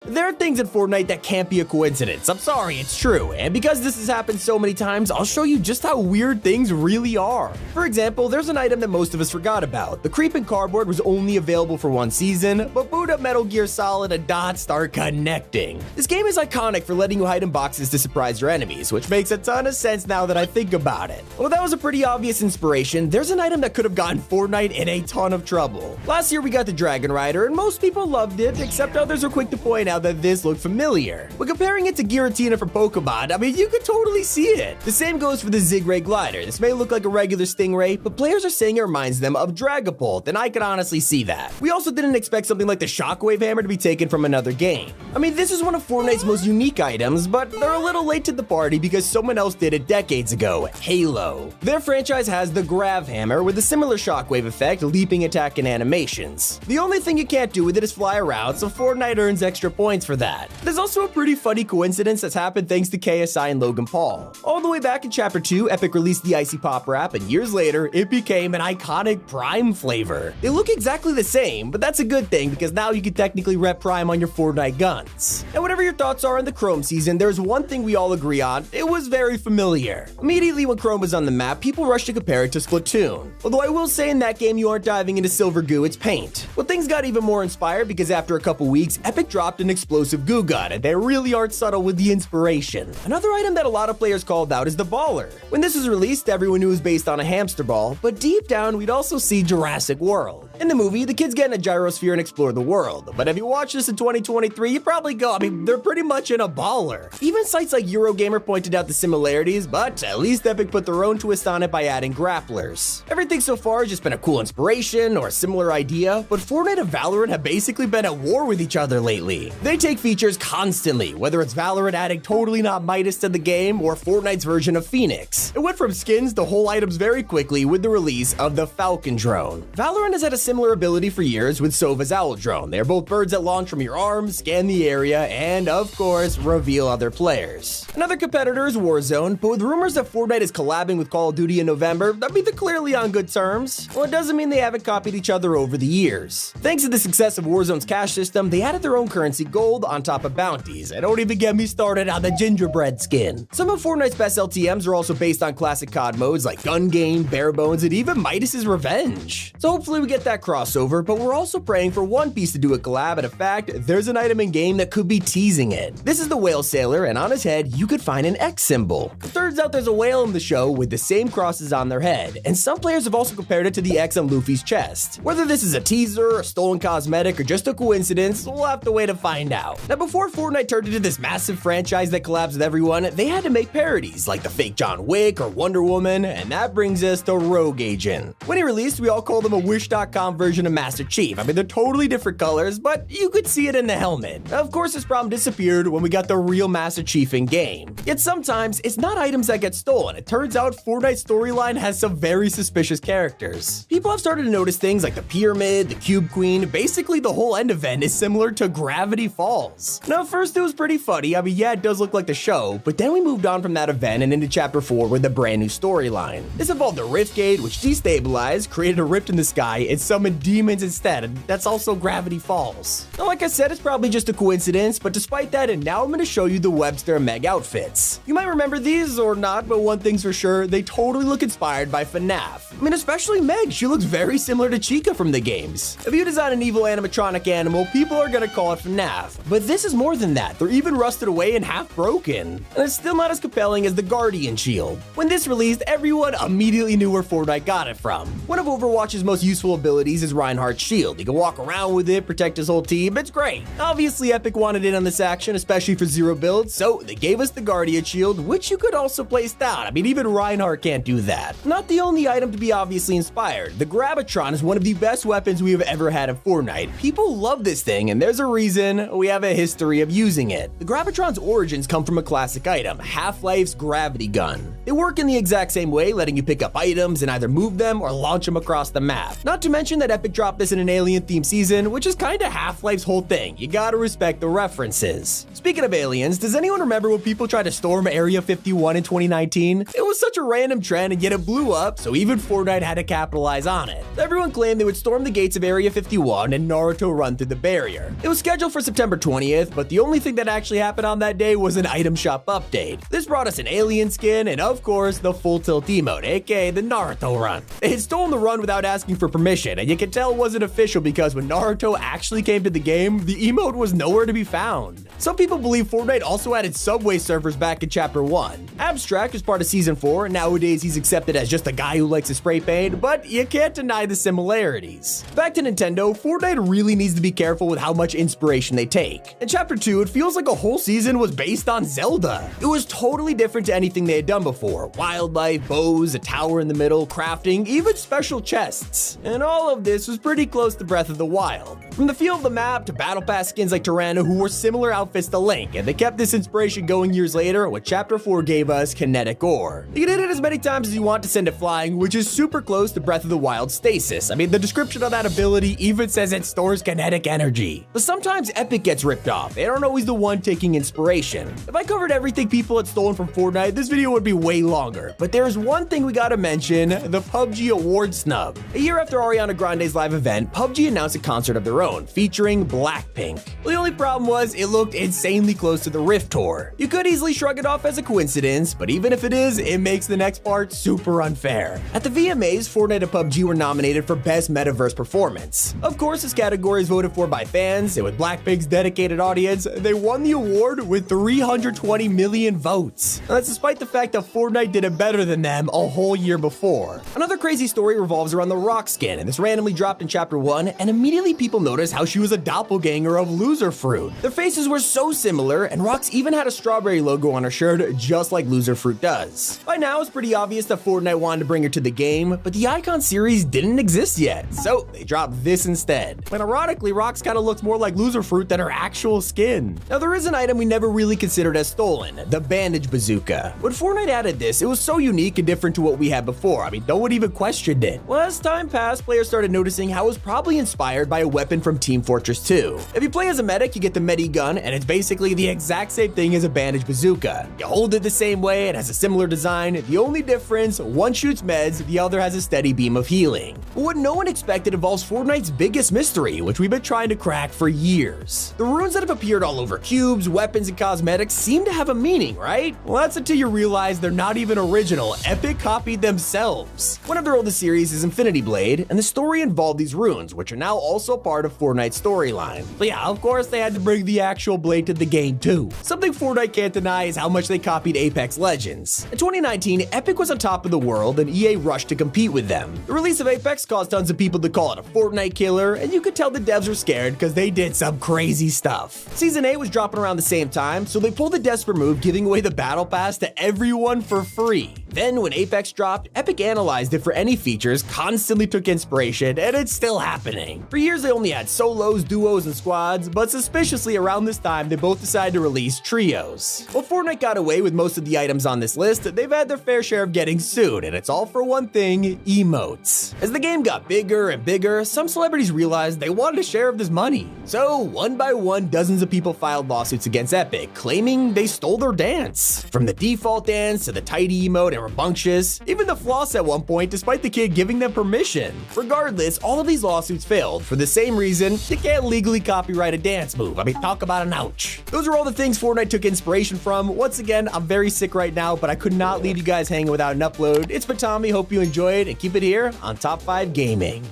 There are things in Fortnite that can't be a coincidence. I'm sorry, it's true. And because this has happened so many times, I'll show you just how weird things really are. For example, there's an item that most of us forgot about. The creeping cardboard was only available for one season, but boot up Metal Gear Solid and dots start connecting. This game is iconic for letting you hide in boxes to surprise your enemies, which makes a ton of sense now that I think about it. Well, that was a pretty obvious inspiration. There's an item that could have gotten Fortnite in a ton of trouble. Last year we got the Dragon Rider, and most people loved it, except others are quick to point out that this looked familiar. When comparing it to Giratina from Pokemon, I mean, you could totally see it. The same goes for the Zigray Glider. This may look like a regular Stingray, but players are saying it reminds them of Dragapult, and I can honestly see that. We also didn't expect something like the Shockwave Hammer to be taken from another game. I mean, this is one of Fortnite's most unique items, but they're a little late to the party because someone else did it decades ago, Halo. Their franchise has the Grav Hammer with a similar shockwave effect, leaping attack, and animations. The only thing you can't do with it is fly around, so Fortnite earns extra points for that. There's also a pretty funny coincidence that's happened thanks to KSI and Logan Paul. All the way back in Chapter 2, Epic released the Icy Pop Wrap, and years later, it became an iconic Prime flavor. They look exactly the same, but that's a good thing because now you can technically rep Prime on your Fortnite guns. And whatever your thoughts are on the Chrome season, there's one thing we all agree on: it was very familiar. Immediately when Chrome was on the map, people rushed to compare it to Splatoon. Although I will say in that game you aren't diving into silver goo, it's paint. Well, things got even more inspired because after a couple weeks, Epic dropped an explosive goo gun, and they really aren't subtle with the inspiration. Another item that a lot of players called out is the Baller. When this was released, everyone knew it was based on a hamster ball, but deep down we'd also see Jurassic World. In the movie, the kids get in a gyrosphere and explore the world, but if you watch this in 2023, you probably go, I mean, they're pretty much in a baller. Even sites like Eurogamer pointed out the similarities, but at least Epic put their own twist on it by adding grapplers. Everything so far has just been a cool inspiration or a similar idea, but Fortnite and Valorant have basically been at war with each other lately. They take features constantly, whether it's Valorant adding totally not Midas to the game or Fortnite's version of Phoenix. It went from skins to whole items very quickly with the release of the Falcon drone. Valorant has had a similar ability for years with Sova's Owl drone. They are both birds that launch from your arms, scan the area, and of course, reveal other players. Another competitor is Warzone, but with rumors that Fortnite is collabing with Call of Duty in November, I mean, they're clearly on good terms. Well, it doesn't mean they haven't copied each other over the years. Thanks to the success of Warzone's cash system, they added their own currency, gold, on top of bounties. And don't even get me started on the gingerbread skin. Some of Fortnite's best LTMs are also based on classic COD modes like Gun Game, Bare Bones, and even Midas's Revenge. So hopefully we get that crossover, but we're also praying for One Piece to do a collab, and in fact, there's an item in game that could be teasing it. This is the Whale Sailor, and on his head, you could find an X symbol. It turns out there's a whale in the show with the same crosses on their head, and some players have also compared it to the X on Luffy's chest. Whether this is a teaser, a stolen cosmetic, or just a coincidence, we'll have to wait to find out. Now, before Fortnite turned into this massive franchise that collabs with everyone, they had to make parodies like the fake John Wick or Wonder Woman, and that brings us to Rogue Agent. When he released, we all called him a Wish.com version of Master Chief. I mean, they're totally different colors, but you could see it in the helmet. Of course, this problem disappeared when we got the real Master Chief in game. Yet sometimes, it's not items that get stolen. It turns out Fortnite's storyline has some very suspicious characters. People have started to notice things like the Pyramid, the Cube Queen. Basically, the whole end event is similar to Gravity Falls. Now, at first it was pretty funny. I mean, yeah, it does look like the show, but then we moved on from that event and into Chapter 4 with a brand new storyline. This involved the Rift Gate, which destabilized, created a rift in the sky, and summoned demons instead, and that's also Gravity Falls. Now, like I said, it's probably just a coincidence, but despite that, and now I'm going to show you the Webster and Meg outfits. You might remember these or not, but one thing's for sure, they totally look inspired by FNAF. I mean, especially Meg, she looks very similar to Chica from the games. If you design an evil animatronic animal, people are gonna call it FNAF. But this is more than that, they're even rusted away and half broken. And it's still not as compelling as the Guardian Shield. When this released, everyone immediately knew where Fortnite got it from. One of Overwatch's most useful abilities is Reinhardt's shield. He can walk around with it, protect his whole team, it's great. Obviously, Epic wanted in on this action, especially for zero builds, so they gave us the Guardian Shield, which you could also place down. I mean, even Reinhardt can't do that. Not the only item to be obviously inspired. The Grabatron is one of the best weapons we have ever had in Fortnite. People love this thing, and there's a reason we have a history of using it. The Grabatron's origins come from a classic item, Half-Life's gravity gun. They work in the exact same way, letting you pick up items and either move them or launch them across the map. Not to mention mention that Epic dropped this in an alien-themed season, which is kinda Half-Life's whole thing. You gotta respect the references. Speaking of aliens, does anyone remember when people tried to storm Area 51 in 2019? It was such a random trend, and yet it blew up, so even Fortnite had to capitalize on it. Everyone claimed they would storm the gates of Area 51 and Naruto run through the barrier. It was scheduled for September 20th, but the only thing that actually happened on that day was an item shop update. This brought us an alien skin and, of course, the full tilt emote, aka the Naruto run. They had stolen the run without asking for permission, and you can tell it wasn't official because when Naruto actually came to the game, the emote was nowhere to be found. Some people believe Fortnite also added Subway surfers back in Chapter 1. Abstract is part of Season 4, and nowadays he's accepted as just a guy who likes to spray paint, but you can't deny the similarities. Back to Nintendo, Fortnite really needs to be careful with how much inspiration they take. In Chapter 2, it feels like a whole season was based on Zelda. It was totally different to anything they had done before. Wildlife, bows, a tower in the middle, crafting, even special chests. And all of this was pretty close to Breath of the Wild. From the feel of the map to Battle Pass skins like Tyranno who wore similar outfits to Link, and they kept this inspiration going years later when Chapter 4 gave us Kinetic Ore. You can hit it as many times as you want to send it flying, which is super close to Breath of the Wild stasis. I mean, the description of that ability even says it stores kinetic energy. But sometimes Epic gets ripped off. They aren't always the one taking inspiration. If I covered everything people had stolen from Fortnite, this video would be way longer. But there's one thing we gotta mention, the PUBG award snub. A year after Ariana Grande's live event, PUBG announced a concert of their own, featuring Blackpink. Well, the only problem was it looked insanely close to the Rift Tour. You could easily shrug it off as a coincidence, but even if it is, it makes the next part super unfair. At the VMAs, Fortnite and PUBG were nominated for Best Metaverse Performance. Of course, this category is voted for by fans, and with Blackpink's dedicated audience, they won the award with 320 million votes. And that's despite the fact that Fortnite did it better than them a whole year before. Another crazy story revolves around the Rock skin, and this randomly dropped in Chapter 1, and immediately people noticed how she was a doppelganger of Loser Fruit. Their faces were so similar, and Rock's even had a strawberry logo on her shirt, just like Loser Fruit does. By now, it's pretty obvious that Fortnite wanted to bring her to the game, but the Icon series didn't exist yet, so they dropped this instead. But ironically, Rock's kinda looks more like Loser Fruit than her actual skin. Now, there is an item we never really considered as stolen, the Bandage Bazooka. When Fortnite added this, it was so unique and different to what we had before. I mean, no one even questioned it. Well, as time passed, players started noticing how it was probably inspired by a weapon from Team Fortress 2. If you play as a medic, you get the Medi Gun, and it's basically the exact same thing as a Bandage Bazooka. You hold it the same way, it has a similar design. The only difference, one shoots meds, the other has a steady beam of healing. But what no one expected involves Fortnite's biggest mystery, which we've been trying to crack for years. The runes that have appeared all over cubes, weapons, and cosmetics seem to have a meaning, right? Well, that's until you realize they're not even original. Epic copied themselves. One of their oldest series is Infinity Blade, and the story involved these runes, which are now also part of Fortnite's storyline. But yeah, of course, they had to bring the actual blade to the game too. Something Fortnite can't deny is how much they copied Apex Legends. In 2019, Epic was on top of the world, and EA rushed to compete with them. The release of Apex caused tons of people to call it a Fortnite killer, and you could tell the devs were scared because they did some crazy stuff. Season 8 was dropping around the same time, so they pulled the desperate move, giving away the Battle Pass to everyone for free. Then, when Apex dropped, Epic analyzed it for any features, constantly took inspiration, and it's still happening. For years, they only had solos, duos, and squads, but suspiciously around this time, they both decided to release trios. While Fortnite got away with most of the items on this list, they've had their fair share of getting sued, and it's all for one thing, emotes. As the game got bigger and bigger, some celebrities realized they wanted a share of this money. So, one by one, dozens of people filed lawsuits against Epic, claiming they stole their dance. From the default dance to the tidy emote and rambunctious, even the floss at one point, despite the kid giving them permission. Regardless, all of these lawsuits failed for the same reason you can't legally copyright a dance move. I mean, talk about an ouch. Those are all the things Fortnite took inspiration from. Once again, I'm very sick right now, but I could not leave you guys hanging without an upload. It's been Tommy, hope you enjoyed, and keep it here on Top 5 Gaming.